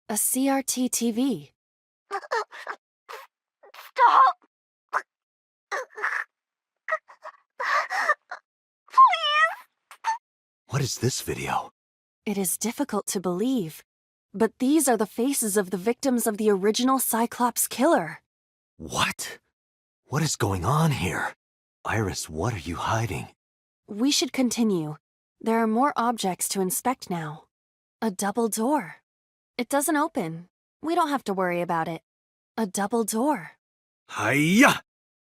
A CRT TV. Stop! What is this video? It is difficult to believe, but these are the faces of the victims of the original Cyclops killer. What? What is going on here? Iris, what are you hiding? We should continue. There are more objects to inspect now. A double door. It doesn't open. We don't have to worry about it. A double door. Hiya!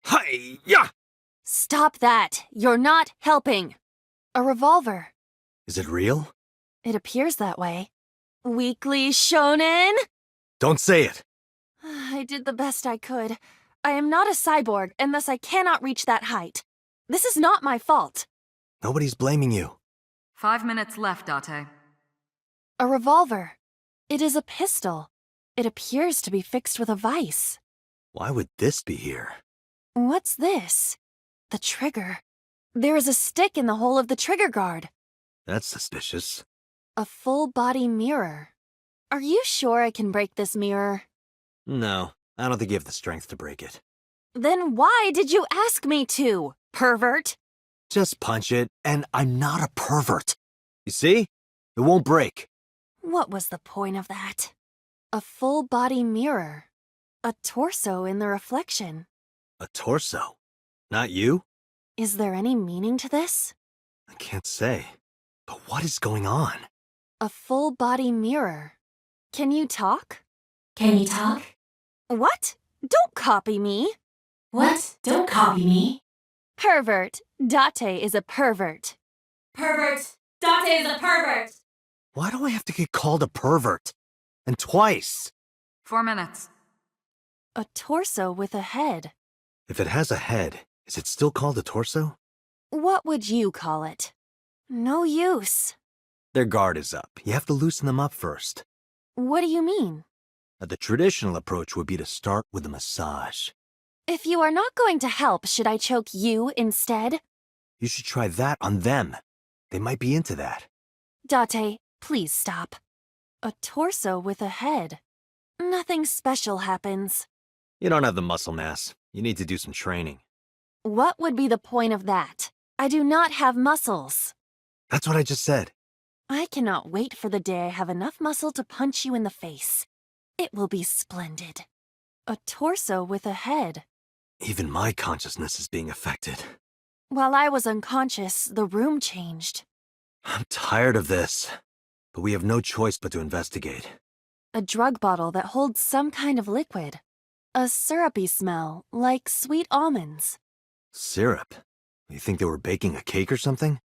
Hiya! Stop that! You're not helping! A revolver. Is it real? It appears that way. Weekly Shonen? Don't say it! I did the best I could. I am not a cyborg, and thus I cannot reach that height. This is not my fault. Nobody's blaming you. 5 minutes left, Date. A revolver. It is a pistol. It appears to be fixed with a vise. Why would this be here? What's this? The trigger. There is a stick in the hole of the trigger guard. That's suspicious. A full-body mirror. Are you sure I can break this mirror? No, I don't think you have the strength to break it. Then why did you ask me to, pervert? Just punch it, and I'm not a pervert. You see? It won't break. What was the point of that? A full-body mirror. A torso in the reflection. A torso? Not you? Is there any meaning to this? I can't say. But what is going on? A full-body mirror. Can you talk? Can you talk? What? Don't copy me. What? Don't copy me. Pervert. Date is a pervert. Pervert. Date is a pervert. Why do I have to get called a pervert? And twice? 4 minutes. A torso with a head. If it has a head, is it still called a torso? What would you call it? No use. Their guard is up. You have to loosen them up first. What do you mean? The traditional approach would be to start with a massage. If you are not going to help, should I choke you instead? You should try that on them. They might be into that. Date, please stop. A torso with a head. Nothing special happens. You don't have the muscle mass. You need to do some training. What would be the point of that? I do not have muscles. That's what I just said. I cannot wait for the day I have enough muscle to punch you in the face. It will be splendid. A torso with a head. Even my consciousness is being affected. While I was unconscious, the room changed. I'm tired of this. But we have no choice but to investigate. A drug bottle that holds some kind of liquid. A syrupy smell, like sweet almonds. Syrup? You think they were baking a cake or something?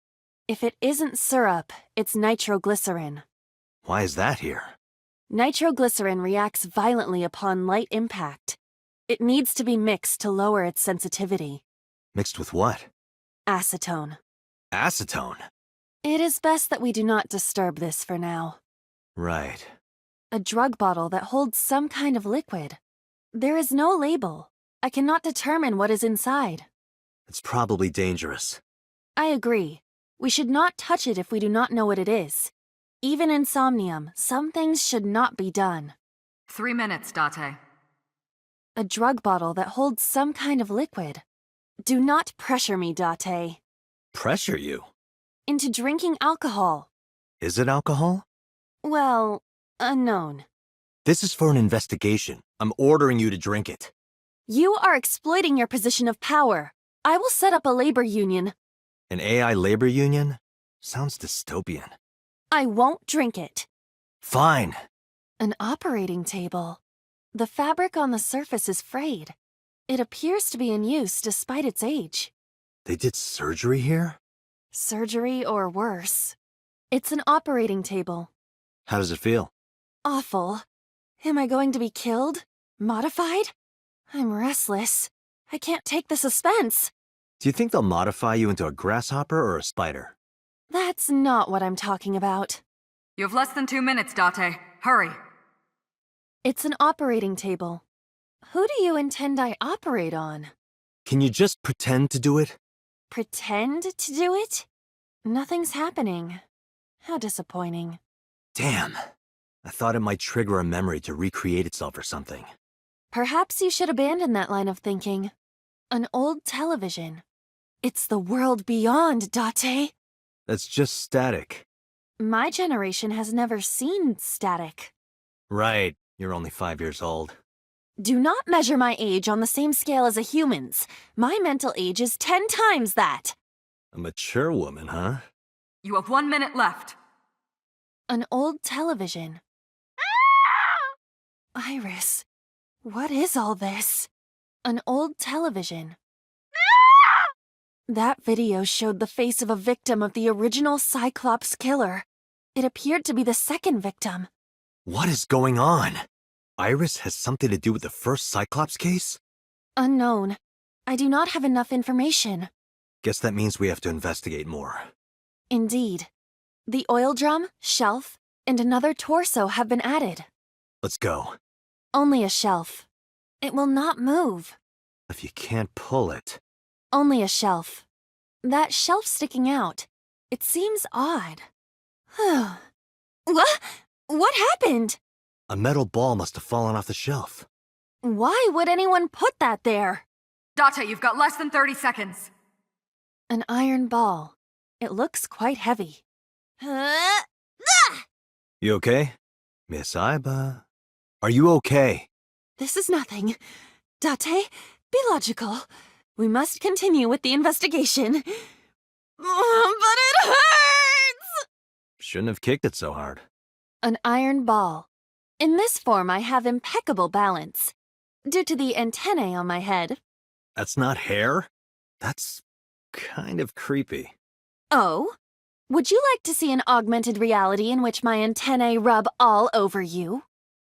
If it isn't syrup, it's nitroglycerin. Why is that here? Nitroglycerin reacts violently upon light impact. It needs to be mixed to lower its sensitivity. Mixed with what? Acetone. Acetone? It is best that we do not disturb this for now. Right. A drug bottle that holds some kind of liquid. There is no label. I cannot determine what is inside. It's probably dangerous. I agree. We should not touch it if we do not know what it is. Even in Somnium, some things should not be done. 3 minutes, Date. A drug bottle that holds some kind of liquid. Do not pressure me, Date. Pressure you? Into drinking alcohol. Is it alcohol? Well, unknown. This is for an investigation. I'm ordering you to drink it. You are exploiting your position of power. I will set up a labor union. An AI labor union? Sounds dystopian. I won't drink it. Fine. An operating table. The fabric on the surface is frayed. It appears to be in use despite its age. They did surgery here? Surgery or worse. It's an operating table. How does it feel? Awful. Am I going to be killed? Modified? I'm restless. I can't take the suspense. Do you think they'll modify you into a grasshopper or a spider? That's not what I'm talking about. You have less than 2 minutes, Date. Hurry. It's an operating table. Who do you intend I operate on? Can you just pretend to do it? Pretend to do it? Nothing's happening. How disappointing. Damn. I thought it might trigger a memory to recreate itself or something. Perhaps you should abandon that line of thinking. An old television. It's the world beyond, Date. That's just static. My generation has never seen static. Right, you're only 5 years old. Do not measure my age on the same scale as a human's. My mental age is 10 times that. A mature woman, huh? You have 1 minute left. An old television. Iris, what is all this? An old television. That video showed the face of a victim of the original Cyclops killer. It appeared to be the second victim. What is going on? Iris has something to do with the first Cyclops case? Unknown. I do not have enough information. Guess that means we have to investigate more. Indeed. The oil drum, shelf, and another torso have been added. Let's go. Only a shelf. It will not move. If you can't pull it. Only a shelf. That shelf sticking out. It seems odd. What? What happened? A metal ball must have fallen off the shelf. Why would anyone put that there? Date, you've got less than 30 seconds. An iron ball. It looks quite heavy. You okay? Miss Iba. Are you okay? This is nothing. Date, be logical. We must continue with the investigation. But it hurts! Shouldn't have kicked it so hard. An iron ball. In this form, I have impeccable balance. Due to the antennae on my head. That's not hair? That's kind of creepy. Oh? Would you like to see an augmented reality in which my antennae rub all over you?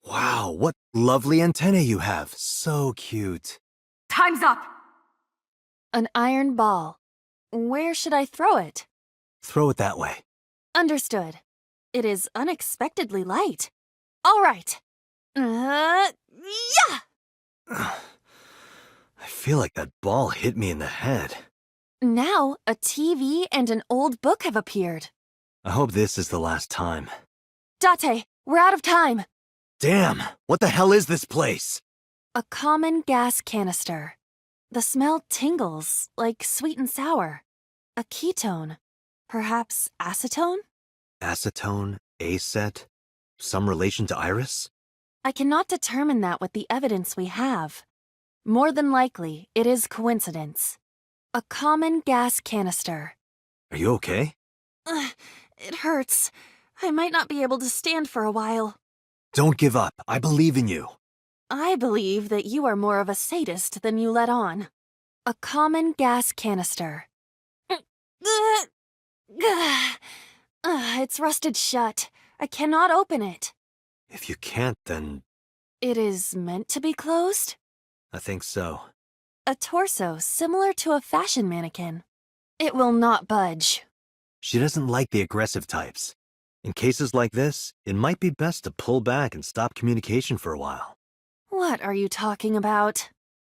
Wow, what lovely antennae you have. So cute. Time's up. An iron ball. Where should I throw it? Throw it that way. Understood. It is unexpectedly light. All right. Yeah! I feel like that ball hit me in the head. Now, a TV and an old book have appeared. I hope this is the last time. Date, we're out of time. Damn, what the hell is this place? A common gas canister. The smell tingles, like sweet and sour. A ketone. Perhaps acetone? Acetone, acet, some relation to Iris? I cannot determine that with the evidence we have. More than likely, it is coincidence. A common gas canister. Are you okay? It hurts. I might not be able to stand for a while. Don't give up. I believe in you. I believe that you are more of a sadist than you let on. A common gas canister. It's rusted shut. I cannot open it. If you can't, then It is meant to be closed? I think so. A torso similar to a fashion mannequin. It will not budge. She doesn't like the aggressive types. In cases like this, it might be best to pull back and stop communication for a while. What are you talking about?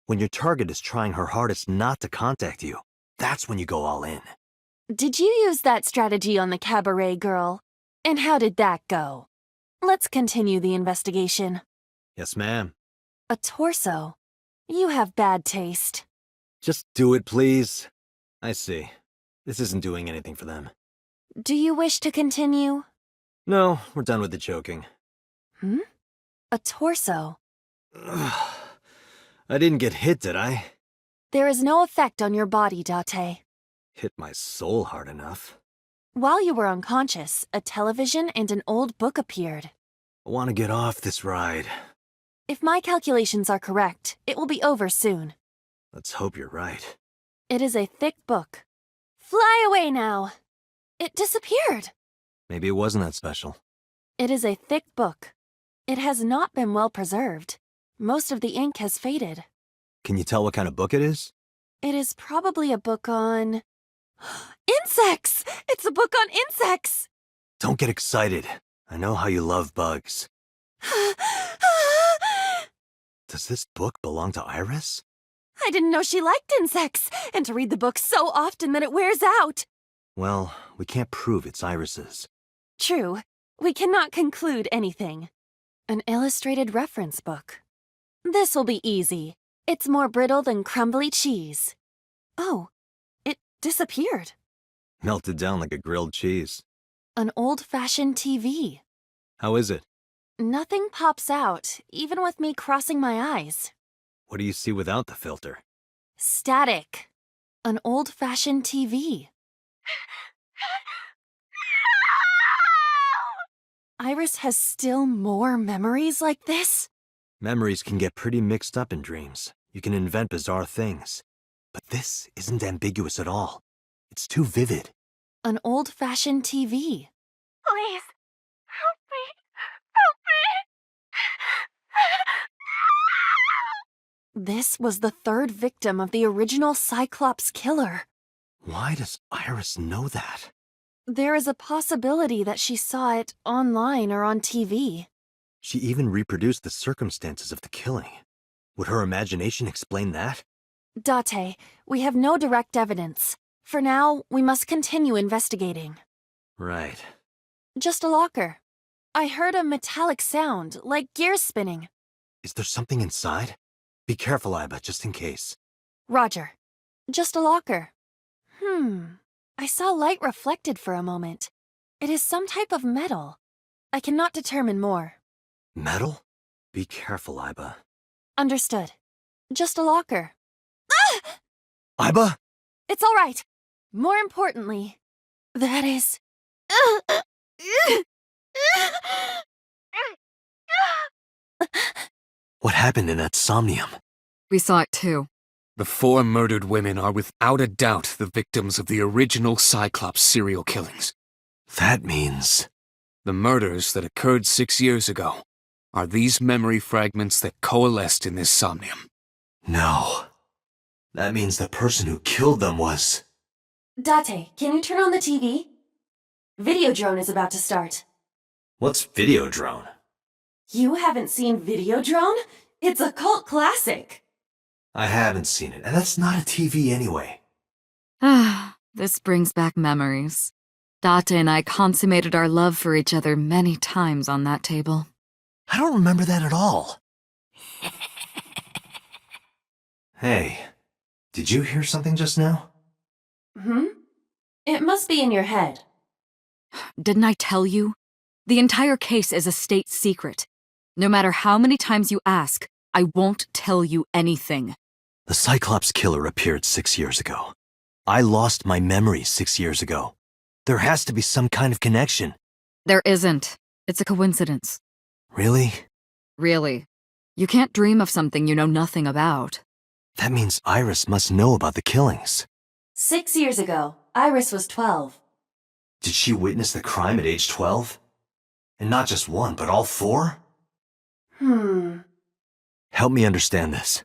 When your target is trying her hardest not to contact you, that's when you go all in. Did you use that strategy on the cabaret girl? And how did that go? Let's continue the investigation. Yes, ma'am. A torso. You have bad taste. Just do it, please. I see. This isn't doing anything for them. Do you wish to continue? No, we're done with the joking. A torso. Ugh. I didn't get hit, did I? There is no effect on your body, Date. Hit my soul hard enough. While you were unconscious, a television and an old book appeared. I want to get off this ride. If my calculations are correct, it will be over soon. Let's hope you're right. It is a thick book. Fly away now! It disappeared. Maybe it wasn't that special. It is a thick book. It has not been well preserved. Most of the ink has faded. Can you tell what kind of book it is? It is probably a book on... insects! It's a book on insects! Don't get excited. I know how you love bugs. Does this book belong to Iris? I didn't know she liked insects, and to read the book so often that it wears out. Well, we can't prove it's Iris's. True, We cannot conclude anything. An illustrated reference book. This will be easy. It's more brittle than crumbly cheese. Oh, it disappeared. Melted down like a grilled cheese. An old-fashioned TV. How is it? Nothing pops out, even with me crossing my eyes. What do you see without the filter? Static. An old-fashioned TV. Iris has still more memories like this? Memories can get pretty mixed up in dreams. You can invent bizarre things. But this isn't ambiguous at all. It's too vivid. An old-fashioned TV. Please, help me. This was the third victim of the original Cyclops killer. Why does Iris know that? There is a possibility that she saw it online or on TV. She even reproduced the circumstances of the killing. Would her imagination explain that? Date, we have no direct evidence. For now, we must continue investigating. Right. Just a locker. I heard a metallic sound, like gears spinning. Is there something inside? Be careful, Iba, just in case. Roger. Just a locker. I saw light reflected for a moment. It is some type of metal. I cannot determine more. Metal? Be careful, Iba. Understood. Just a locker. Iba? It's all right. More importantly, that is... What happened in that Somnium? We saw it too. The 4 murdered women are without a doubt the victims of the original Cyclops serial killings. That means... The murders that occurred 6 years ago are these memory fragments that coalesced in this Somnium. No. That means the person who killed them was... Date, can you turn on the TV? Videodrone is about to start. What's Videodrone? You haven't seen Videodrone? It's a cult classic. I haven't seen it, and that's not a TV anyway. This brings back memories. Date and I consummated our love for each other many times on that table. I don't remember that at all. Hey, did you hear something just now? It must be in your head. Didn't I tell you? The entire case is a state secret. No matter how many times you ask, I won't tell you anything. The Cyclops killer appeared 6 years ago. I lost my memories 6 years ago. There has to be some kind of connection. There isn't. It's a coincidence. Really? Really. You can't dream of something you know nothing about. That means Iris must know about the killings. 6 years ago, Iris was 12. Did she witness the crime at age 12? And not just one, but all 4? Help me understand this.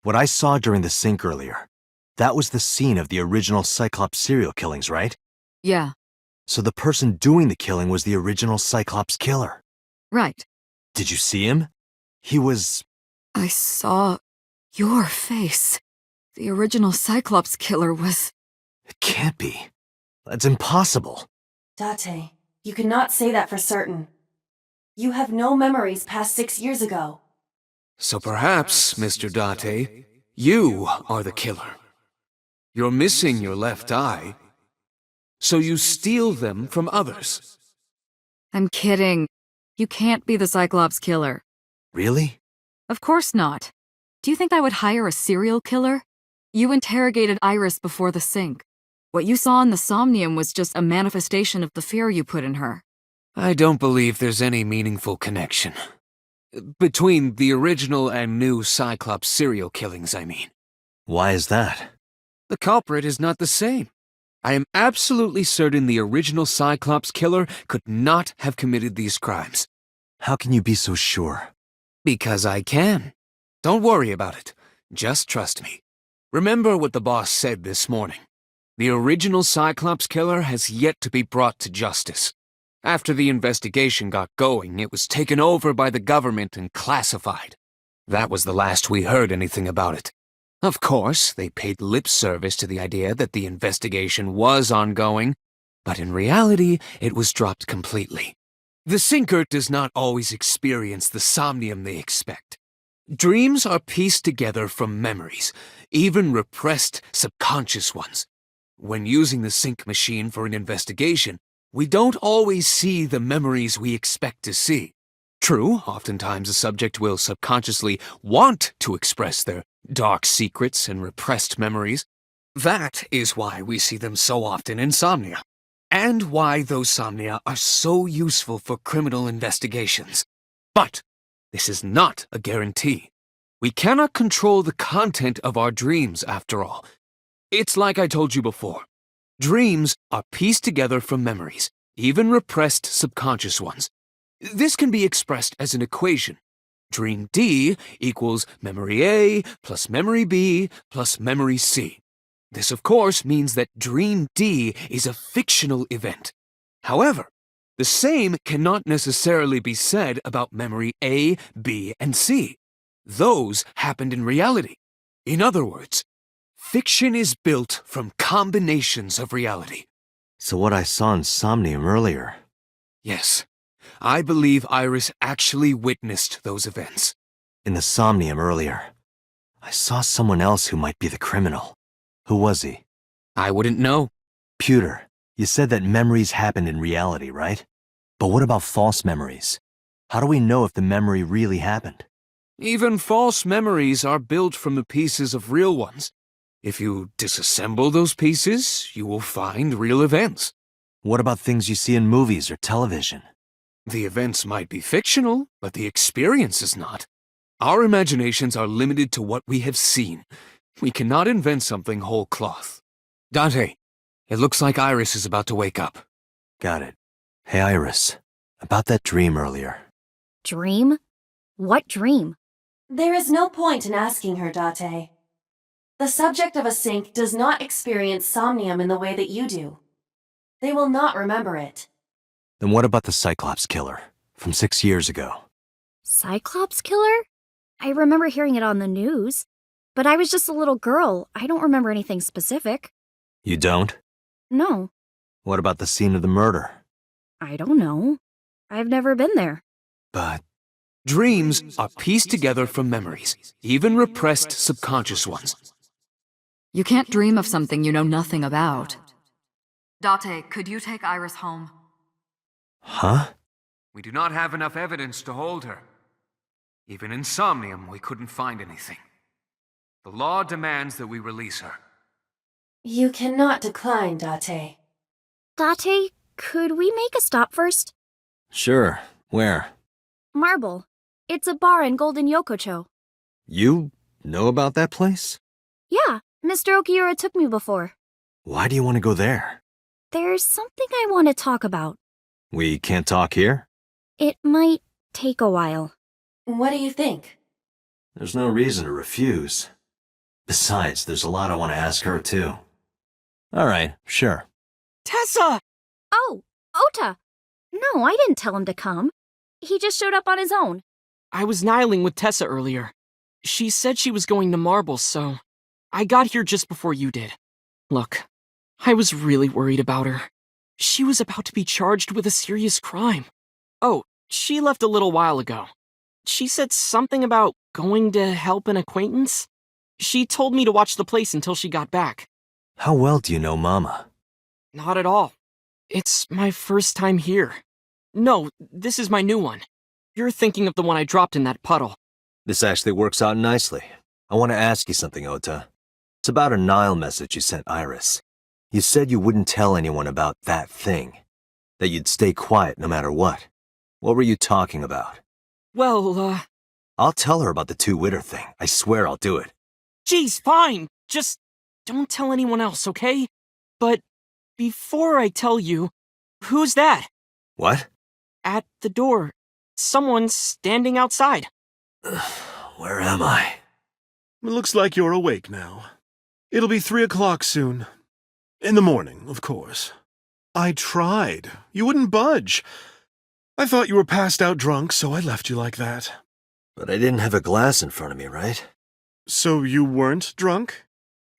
What I saw during the sink earlier, that was the scene of the original Cyclops serial killings, right? Yeah, So the person doing the killing was the original Cyclops killer. right. Did you see him? He was... I saw your face. The original Cyclops killer was... It can't be. That's impossible. Date, you cannot say that for certain. You have no memories past 6 years ago. So perhaps, Mr. Date, you are the killer. You're missing your left eye, so you steal them from others. I'm kidding. You can't be the Cyclops killer. Really? Of course not. Do you think I would hire a serial killer? You interrogated Iris before the sink. What you saw in the Somnium was just a manifestation of the fear you put in her. I don't believe there's any meaningful connection. Between the original and new Cyclops serial killings, I mean. Why is that? The culprit is not the same. I am absolutely certain the original Cyclops killer could not have committed these crimes. How can you be so sure? Because I can. Don't worry about it. Just trust me. Remember what the boss said this morning. The original Cyclops killer has yet to be brought to justice. After the investigation got going, it was taken over by the government and classified. That was the last we heard anything about it. Of course, they paid lip service to the idea that the investigation was ongoing, but in reality, it was dropped completely. The sinker does not always experience the somnium they expect. Dreams are pieced together from memories, even repressed subconscious ones. When using the sync machine for an investigation, we don't always see the memories we expect to see. True, oftentimes a subject will subconsciously want to express their dark secrets and repressed memories. That is why we see them so often in Somnia, and why those Somnia are so useful for criminal investigations. But this is not a guarantee. We cannot control the content of our dreams, after all. It's like I told you before. Dreams are pieced together from memories, even repressed subconscious ones. This can be expressed as an equation. Dream D equals memory A plus memory B plus memory C. This, of course, means that Dream D is a fictional event. However, the same cannot necessarily be said about memory A, B, and C. Those happened in reality. In other words, fiction is built from combinations of reality. So what I saw in Somnium earlier. Yes, I believe Iris actually witnessed those events. In the Somnium earlier, I saw someone else who might be the criminal. Who was he? I wouldn't know. Pewter, you said that memories happened in reality, right? But what about false memories? How do we know if the memory really happened? Even false memories are built from the pieces of real ones. If you disassemble those pieces, you will find real events. What about things you see in movies or television? The events might be fictional, but the experience is not. Our imaginations are limited to what we have seen. We cannot invent something whole cloth. Dante, it looks like Iris is about to wake up. Got it. Hey, Iris, about that dream earlier. Dream? What dream? There is no point in asking her, Date. The subject of a sync does not experience somnium in the way that you do. They will not remember it. Then what about the Cyclops killer from 6 years ago? Cyclops killer? I remember hearing it on the news. But I was just a little girl. I don't remember anything specific. You don't? No, What about the scene of the murder? I don't know. I've never been there. But Dreams are pieced together from memories, even repressed subconscious ones. You can't dream of something you know nothing about. Date, could you take Iris home? Huh? We do not have enough evidence to hold her. Even in Somnium, we couldn't find anything. The law demands that we release her. You cannot decline, Date. Date, could we make a stop first? Sure. Where? Marble. It's a bar in Golden Yokocho. You know about that place? Yeah, Mr. Okiura took me before. Why do you want to go there? There's something I want to talk about. We can't talk here? It might take a while. What do you think? There's no reason to refuse. Besides, there's a lot I want to ask her, too. All right, sure. Tessa! Oh, Ota! No, I didn't tell him to come. He just showed up on his own. I was nihiling with Tessa earlier. She said she was going to Marble, so I got here just before you did. Look, I was really worried about her. She was about to be charged with a serious crime. Oh, she left a little while ago. She said something about going to help an acquaintance. She told me to watch the place until she got back. How well do you know Mama? Not at all. It's my first time here. No, this is my new one. You're thinking of the one I dropped in that puddle. This actually works out nicely. I want to ask you something, Ota. It's about a Nile message you sent Iris. You said you wouldn't tell anyone about that thing. That you'd stay quiet no matter what. What were you talking about? Well, I'll tell her about the two-witter thing. I swear I'll do it. geez, fine. Just don't tell anyone else, okay? But before I tell you, who's that? What? At the door. Someone's standing outside. Where am I? It looks like you're awake now. It'll be 3 o'clock soon. In the morning, of course. I tried. You wouldn't budge. I thought you were passed out drunk, so I left you like that. But I didn't have a glass in front of me, right? So you weren't drunk?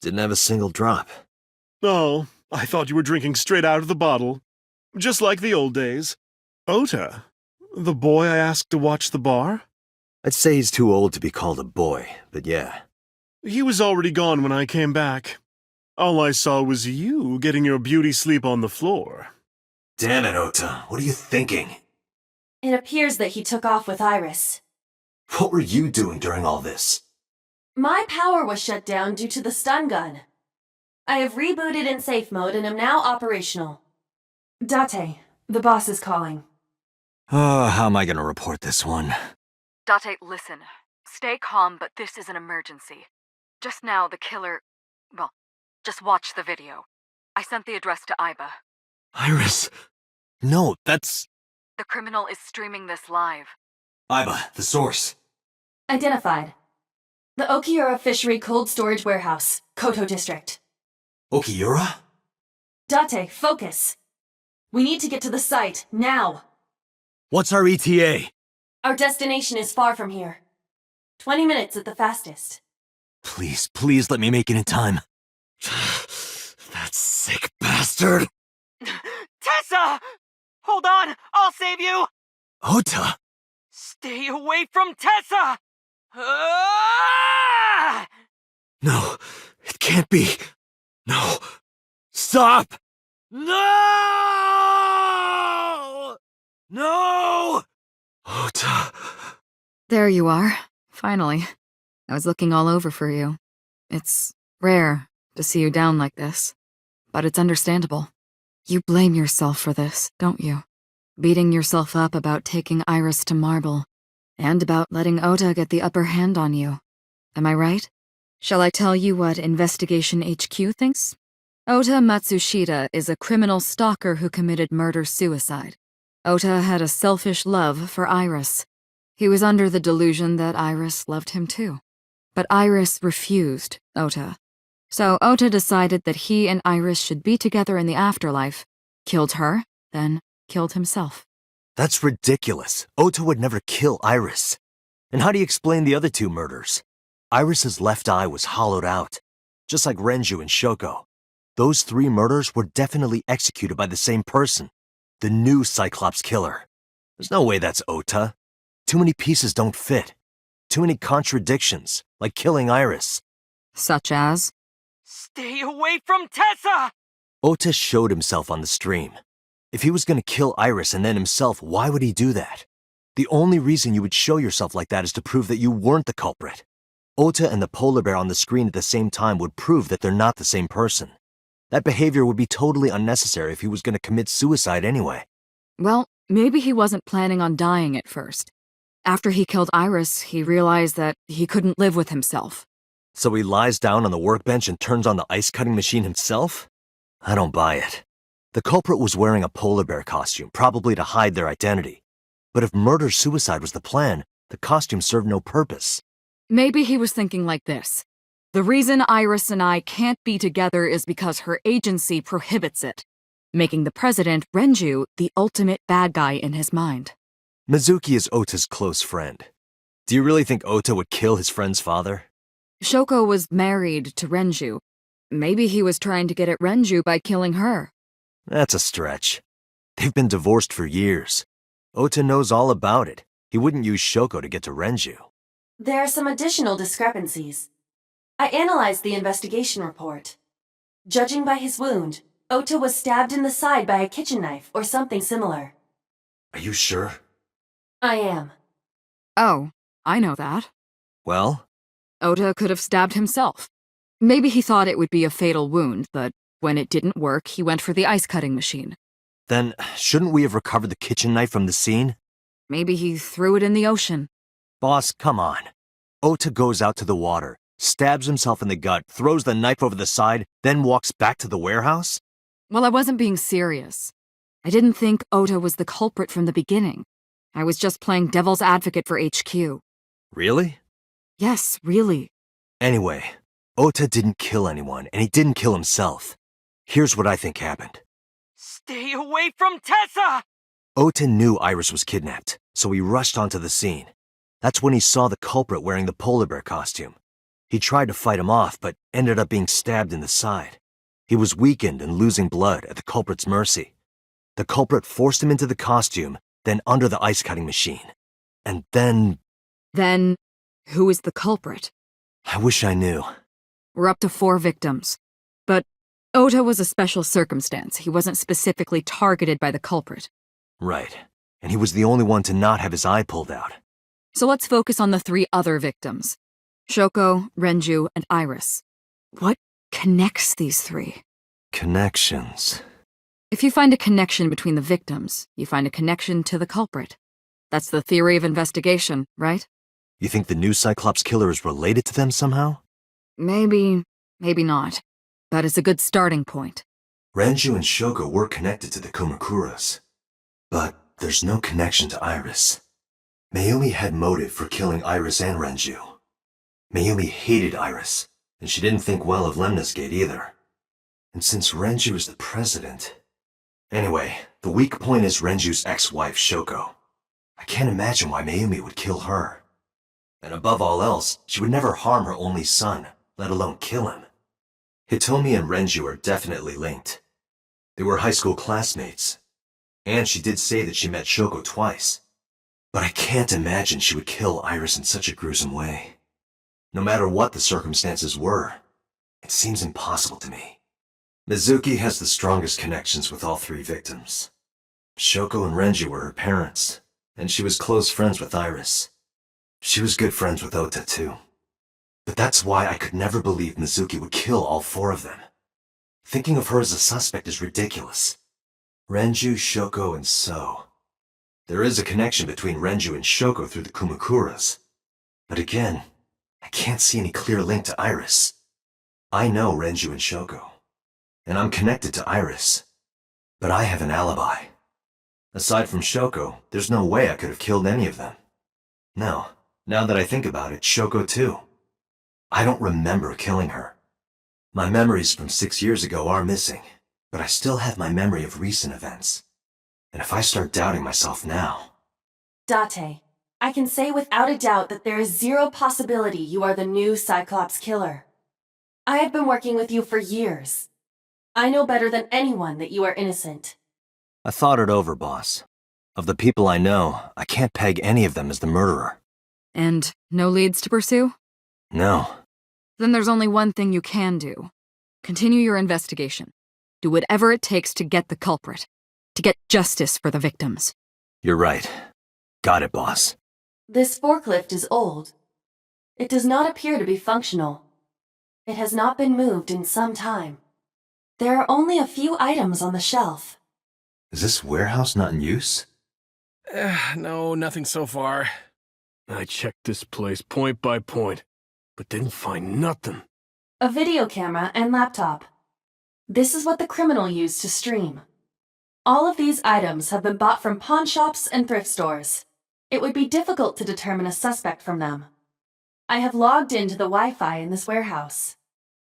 Didn't have a single drop. Oh, I thought you were drinking straight out of the bottle. Just like the old days. Ota, The boy I asked to watch the bar? I'd say he's too old to be called a boy, but yeah. He was already gone when I came back. All I saw was you getting your beauty sleep on the floor. Damn it, Ota. What are you thinking? It appears that he took off with Iris. What were you doing during all this? My power was shut down due to the stun gun. I have rebooted in safe mode and am now operational. Date, the boss is calling. Oh, how am I gonna report this one? Date, listen. Stay calm, but this is an emergency. Just now, the killer... Well, just watch the video. I sent the address to Iba. Iris! No, that's... The criminal is streaming this live. Iba, the source. Identified. The Okiura Fishery Cold Storage Warehouse, Koto District. Okiura? Date, focus. We need to get to the site, now. What's our ETA? Our destination is far from here. 20 minutes at the fastest. Please, please let me make it in time. That sick bastard! Tessa! Hold on, I'll save you! Ota! Stay away from Tessa! Ah! No, it can't be. No. Stop! No! No! Ota. There you are. Finally. I was looking all over for you. It's rare to see you down like this, but it's understandable. You blame yourself for this, don't you? Beating yourself up about taking Iris to Marble, and about letting Ota get the upper hand on you. Am I right? Shall I tell you what Investigation HQ thinks? Ota Matsushita is a criminal stalker who committed murder-suicide. Ota had a selfish love for Iris. He was under the delusion that Iris loved him too. But Iris refused Ota. So Ota decided that he and Iris should be together in the afterlife, killed her, then killed himself. That's ridiculous. Ota would never kill Iris. And how do you explain the other two murders? Iris's left eye was hollowed out, just like Renju and Shoko. Those 3 murders were definitely executed by the same person, the new Cyclops killer. There's no way that's Ota. Too many pieces don't fit. Too many contradictions, like killing Iris. Such as? Stay away from Tessa! Ota showed himself on the stream. If he was going to kill Iris and then himself, why would he do that? The only reason you would show yourself like that is to prove that you weren't the culprit. Ota and the polar bear on the screen at the same time would prove that they're not the same person. That behavior would be totally unnecessary if he was going to commit suicide anyway. Well, maybe he wasn't planning on dying at first. After he killed Iris, he realized that he couldn't live with himself. So he lies down on the workbench and turns on the ice-cutting machine himself? I don't buy it. The culprit was wearing a polar bear costume, probably to hide their identity. But if murder-suicide was the plan, the costume served no purpose. Maybe he was thinking like this. The reason Iris and I can't be together is because her agency prohibits it, making the president, Renju, the ultimate bad guy in his mind. Mizuki is Ota's close friend. Do you really think Ota would kill his friend's father? Shoko was married to Renju. Maybe he was trying to get at Renju by killing her. That's a stretch. They've been divorced for years. Ota knows all about it. He wouldn't use Shoko to get to Renju. There are some additional discrepancies. I analyzed the investigation report. Judging by his wound, Ota was stabbed in the side by a kitchen knife or something similar. Are you sure? I am. Oh, I know that. Well? Ota could have stabbed himself. Maybe he thought it would be a fatal wound, but when it didn't work, he went for the ice-cutting machine. Then, shouldn't we have recovered the kitchen knife from the scene? Maybe he threw it in the ocean. Boss, come on. Ota goes out to the water, stabs himself in the gut, throws the knife over the side, then walks back to the warehouse? Well, I wasn't being serious. I didn't think Ota was the culprit from the beginning. I was just playing devil's advocate for HQ. Really? Yes, really. Anyway, Ota didn't kill anyone, and he didn't kill himself. Here's what I think happened. Stay away from Tessa! Ota knew Iris was kidnapped, so he rushed onto the scene. That's when he saw the culprit wearing the polar bear costume. He tried to fight him off, but ended up being stabbed in the side. He was weakened and losing blood at the culprit's mercy. The culprit forced him into the costume, then under the ice cutting machine. And then Then, who is the culprit? I wish I knew. We're up to 4 victims. But Ota was a special circumstance. He wasn't specifically targeted by the culprit. Right. And he was the only one to not have his eye pulled out. So let's focus on the 3 other victims. Shoko, Renju, and Iris. What connects these 3? Connections. If you find a connection between the victims, you find a connection to the culprit. That's the theory of investigation, right? You think the new Cyclops killer is related to them somehow? Maybe not. But it's a good starting point. Renju and Shoko were connected to the Kumakuras. But there's no connection to Iris. Mayumi had motive for killing Iris and Renju. Mayumi hated Iris, and she didn't think well of Lemnis Gate either. And since Renju is the president... Anyway, the weak point is Renju's ex-wife, Shoko. I can't imagine why Mayumi would kill her. And above all else, she would never harm her only son, let alone kill him. Hitomi and Renju are definitely linked. They were high school classmates. And she did say that she met Shoko twice. But I can't imagine she would kill Iris in such a gruesome way. No matter what the circumstances were, it seems impossible to me. Mizuki has the strongest connections with all 3 victims. Shoko and Renju were her parents, and she was close friends with Iris. She was good friends with Ota, too. But that's why I could never believe Mizuki would kill all 4 of them. Thinking of her as a suspect is ridiculous. Renju, Shoko, and So. There is a connection between Renju and Shoko through the Kumakuras. But again, I can't see any clear link to Iris. I know Renju and Shoko. And I'm connected to Iris. But I have an alibi. Aside from Shoko, there's no way I could have killed any of them. No, now that I think about it, Shoko too. I don't remember killing her. My memories from 6 years ago are missing, but I still have my memory of recent events. And if I start doubting myself now... Date, I can say without a doubt that there is 0 possibility you are the new Cyclops killer. I have been working with you for years. I know better than anyone that you are innocent. I thought it over, boss. Of the people I know, I can't peg any of them as the murderer. And no leads to pursue? No. Then there's only one thing you can do. Continue your investigation. Do whatever it takes to get the culprit. To get justice for the victims. You're right. Got it, boss. This forklift is old. It does not appear to be functional. It has not been moved in some time. There are only a few items on the shelf. Is this warehouse not in use? No, nothing so far. I checked this place point by point, but didn't find nothing. A video camera and laptop. This is what the criminal used to stream. All of these items have been bought from pawn shops and thrift stores. It would be difficult to determine a suspect from them. I have logged into the Wi-Fi in this warehouse.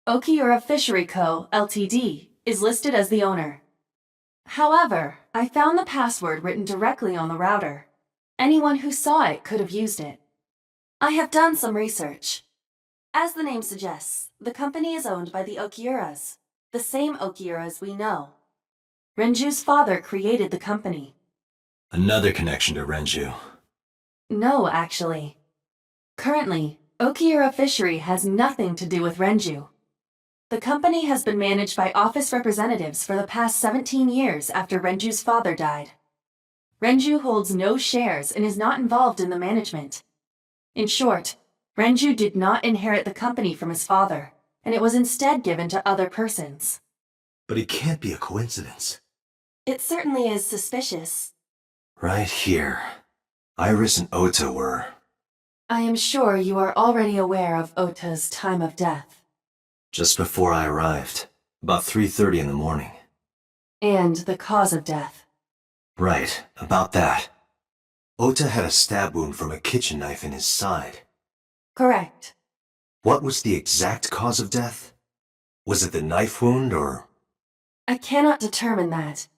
Okiura Fishery Co., Ltd., is listed as the owner. However, I found the password written directly on the router. Anyone who saw it could have used it. I have done some research. As the name suggests, the company is owned by the Okiuras, the same Okiuras we know. Renju's father created the company. Another connection to Renju. No, actually. Currently, Okiura Fishery has nothing to do with Renju. The company has been managed by office representatives for the past 17 years after Renju's father died. Renju holds no shares and is not involved in the management. In short, Renju did not inherit the company from his father, and it was instead given to other persons. But it can't be a coincidence. It certainly is suspicious. Right here. Iris and Ota were... I am sure you are already aware of Ota's time of death. Just before I arrived. About 3:30 in the morning. And the cause of death. Right, about that. Ota had a stab wound from a kitchen knife in his side. Correct. What was the exact cause of death? Was it the knife wound, or... I cannot determine that.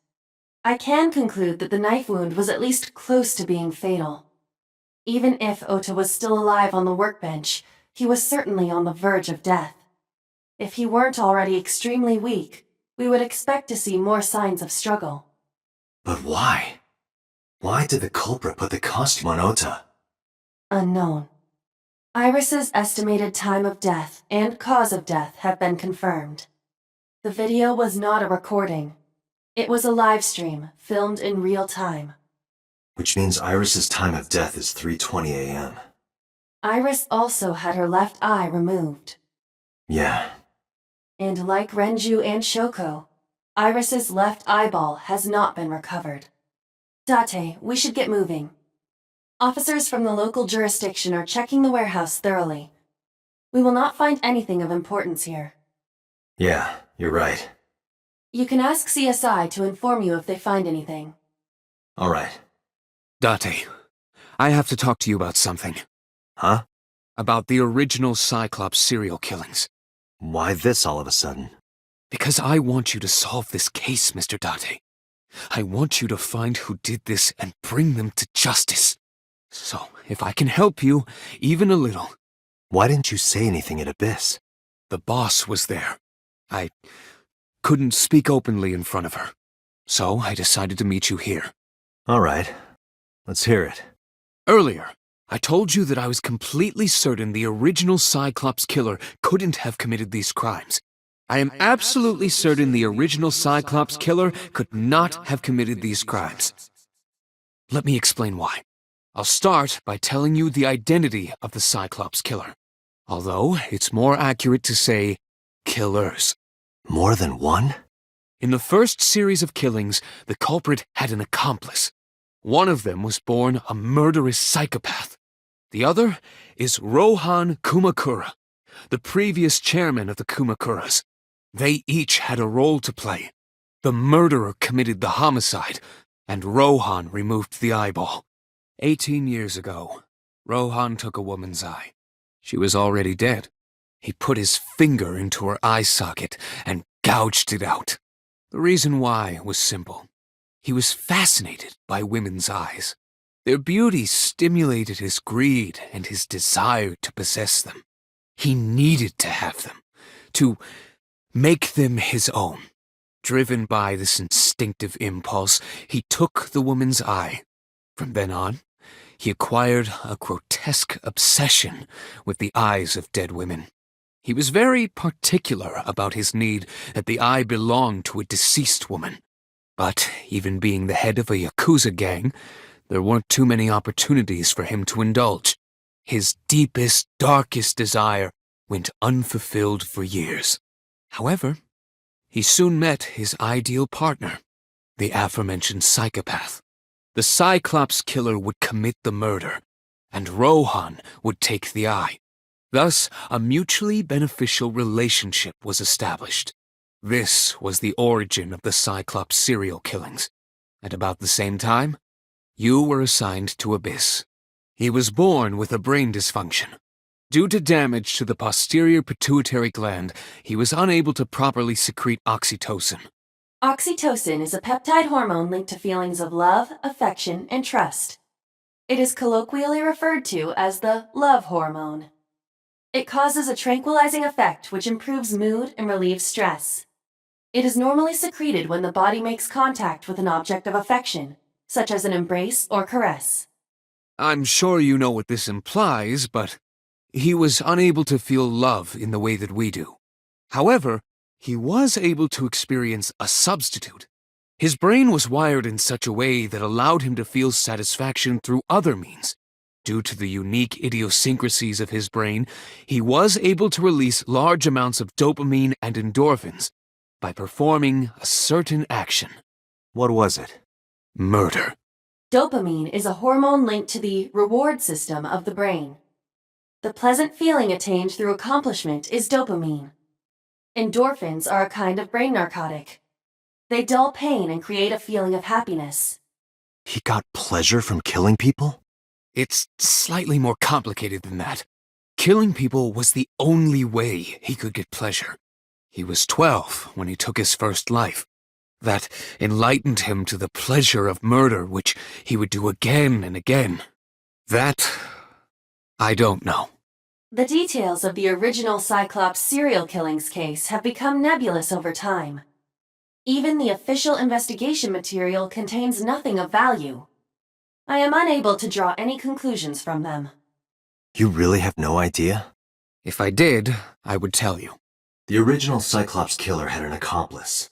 I can conclude that the knife wound was at least close to being fatal. Even if Ota was still alive on the workbench, he was certainly on the verge of death. If he weren't already extremely weak, we would expect to see more signs of struggle. But why? Why did the culprit put the costume on Ota? Unknown. Iris's estimated time of death and cause of death have been confirmed. The video was not a recording. It was a live stream, filmed in real time. Which means Iris's time of death is 3:20 a.m. Iris also had her left eye removed. Yeah. And like Renju and Shoko, Iris's left eyeball has not been recovered. Date, we should get moving. Officers from the local jurisdiction are checking the warehouse thoroughly. We will not find anything of importance here. Yeah, you're right. You can ask CSI to inform you if they find anything. All right. Date, I have to talk to you about something. Huh? About the original Cyclops serial killings. Why this all of a sudden? Because I want you to solve this case, Mr. Date. I want you to find who did this and bring them to justice. So, if I can help you, even a little. Why didn't you say anything at Abyss? The boss was there. I couldn't speak openly in front of her. So I decided to meet you here. All right. Let's hear it. Earlier, I told you that I was completely certain the original Cyclops killer couldn't have committed these crimes. I am absolutely certain the original Cyclops killer could not have committed these crimes. Let me explain why. I'll start by telling you the identity of the Cyclops killer. Although, it's more accurate to say, killers. More than one? In the first series of killings, the culprit had an accomplice. One of them was born a murderous psychopath. The other is Rohan Kumakura, the previous chairman of the Kumakuras. They each had a role to play. The murderer committed the homicide, and Rohan removed the eyeball. 18 years ago, Rohan took a woman's eye. She was already dead. He put his finger into her eye socket and gouged it out. The reason why was simple. He was fascinated by women's eyes. Their beauty stimulated his greed and his desire to possess them. He needed to have them, to make them his own. Driven by this instinctive impulse, he took the woman's eye. From then on, he acquired a grotesque obsession with the eyes of dead women. He was very particular about his need that the eye belonged to a deceased woman. But even being the head of a Yakuza gang, there weren't too many opportunities for him to indulge. His deepest, darkest desire went unfulfilled for years. However, he soon met his ideal partner, the aforementioned psychopath. The Cyclops killer would commit the murder, and Rohan would take the eye. Thus, a mutually beneficial relationship was established. This was the origin of the Cyclops serial killings. At about the same time, you were assigned to Abyss. He was born with a brain dysfunction. Due to damage to the posterior pituitary gland, he was unable to properly secrete oxytocin. Oxytocin is a peptide hormone linked to feelings of love, affection, and trust. It is colloquially referred to as the love hormone. It causes a tranquilizing effect which improves mood and relieves stress. It is normally secreted when the body makes contact with an object of affection, such as an embrace or caress. I'm sure you know what this implies, but he was unable to feel love in the way that we do. However, he was able to experience a substitute. His brain was wired in such a way that allowed him to feel satisfaction through other means. Due to the unique idiosyncrasies of his brain, he was able to release large amounts of dopamine and endorphins by performing a certain action. What was it? Murder. Dopamine is a hormone linked to the reward system of the brain. The pleasant feeling attained through accomplishment is dopamine. Endorphins are a kind of brain narcotic. They dull pain and create a feeling of happiness. He got pleasure from killing people? It's slightly more complicated than that. Killing people was the only way he could get pleasure. He was 12 when he took his first life. That enlightened him to the pleasure of murder, which he would do again and again. That, I don't know. The details of the original Cyclops serial killings case have become nebulous over time. Even the official investigation material contains nothing of value. I am unable to draw any conclusions from them. You really have no idea? If I did, I would tell you. The original Cyclops killer had an accomplice,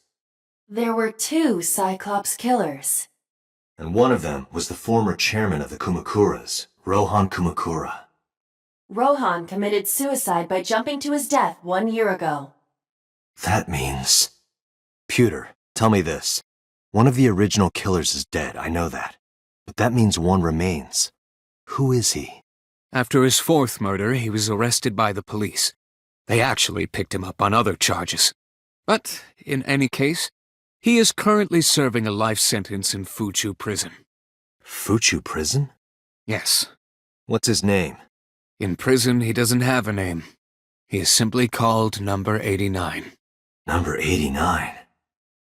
There were 2 Cyclops killers. and one of them was the former chairman of the Kumakuras, Rohan Kumakura. Rohan committed suicide by jumping to his death 1 year ago. That means... Pewter, tell me this. One of the original killers is dead, I know that. But that means one remains. Who is he? After his 4th murder, he was arrested by the police. They actually picked him up on other charges. But, in any case, he is currently serving a life sentence in Fuchu prison. Fuchu prison? Yes. What's his name? In prison, he doesn't have a name. He is simply called Number 89. Number 89.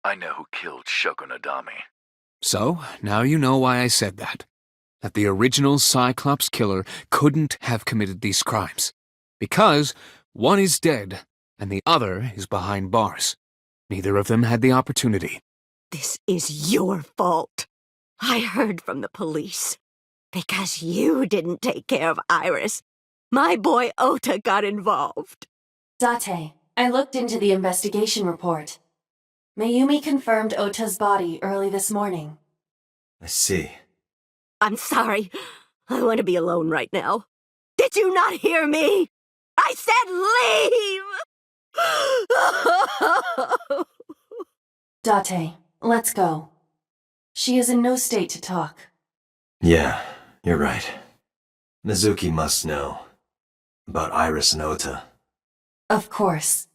I know who killed Shoko Nadami. So, now you know why I said that. That the original Cyclops killer couldn't have committed these crimes. Because one is dead, and the other is behind bars. Neither of them had the opportunity. This is your fault. I heard from the police. Because you didn't take care of Iris, my boy Ota got involved. Date, I looked into the investigation report. Mayumi confirmed Ota's body early this morning. I see. I'm sorry. I want to be alone right now. Did you not hear me? I said leave! Date, let's go. She is in no state to talk. Yeah, you're right. Mizuki must know. About Iris and Ota. Of course.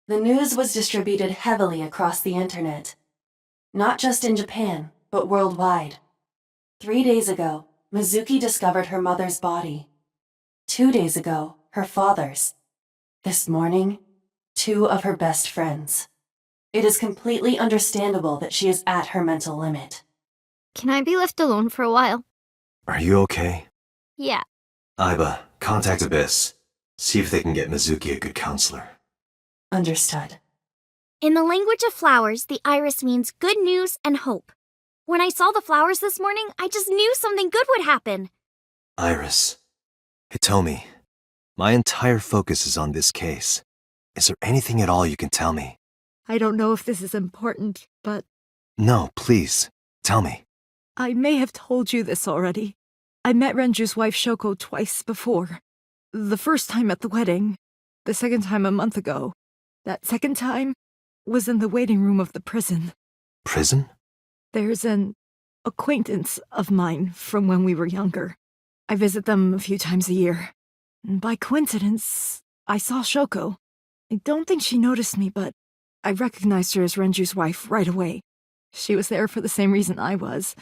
The news was distributed heavily across the internet. Not just in Japan, but worldwide. 3 days ago, Mizuki discovered her mother's body. 2 days ago, her father's. This morning, 2 of her best friends. It is completely understandable that she is at her mental limit. Can I be left alone for a while? Are you okay? Yeah. Aiba, contact Abyss. See if they can get Mizuki a good counselor. Understood. In the language of flowers, the iris means good news and hope. When I saw the flowers this morning, I just knew something good would happen. Iris. Hitomi. My entire focus is on this case. Is there anything at all you can tell me? I don't know if this is important, but No, please. Tell me. I may have told you this already. I met Renju's wife Shoko twice before. The first time at the wedding, the second time a month ago. That second time was in the waiting room of the prison. Prison? There's an acquaintance of mine from when we were younger. I visit them a few times a year. And by coincidence, I saw Shoko. I don't think she noticed me, but I recognized her as Renju's wife right away. She was there for the same reason I was,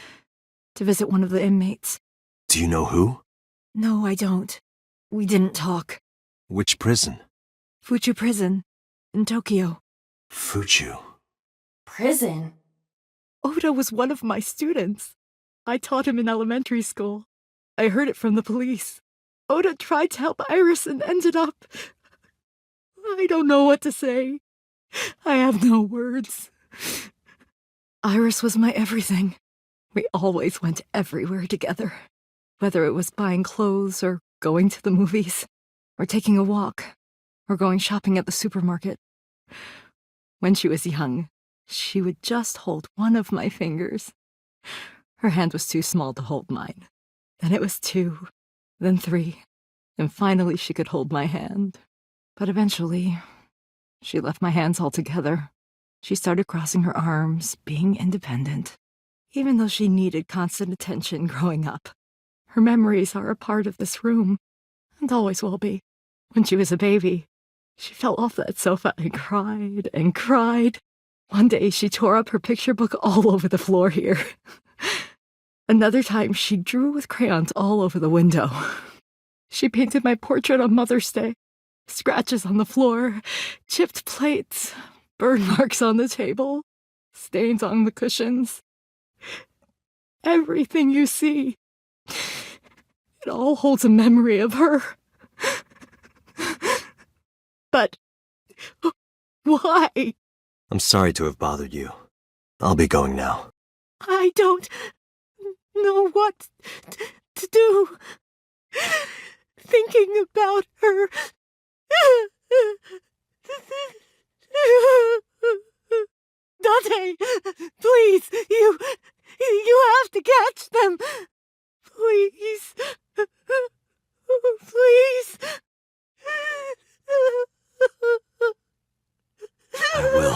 to visit one of the inmates. Do you know who? No, I don't. We didn't talk. Which prison? Fuchu Prison, in Tokyo. Fuchu. Prison? Oda was one of my students. I taught him in elementary school. I heard it from the police. Oda tried to help Iris and ended up... I don't know what to say. I have no words. Iris was my everything. We always went everywhere together. Whether it was buying clothes or going to the movies, or taking a walk, or going shopping at the supermarket. When she was young, she would just hold one of my fingers. Her hand was too small to hold mine. Then it was 2, then 3, and finally she could hold my hand. But eventually, she left my hands altogether. She started crossing her arms, being independent, even though she needed constant attention growing up. Her memories are a part of this room, and always will be. When she was a baby, she fell off that sofa and cried and cried. One day she tore up her picture book all over the floor here. Another time she drew with crayons all over the window. She painted my portrait on Mother's Day. Scratches on the floor, chipped plates, burn marks on the table, stains on the cushions. Everything you see, it all holds a memory of her. But why? I'm sorry to have bothered you. I'll be going now. I don't... know what to do. Thinking about her. Dante, please, you have to catch them. Please. Please. I will.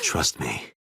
Trust me.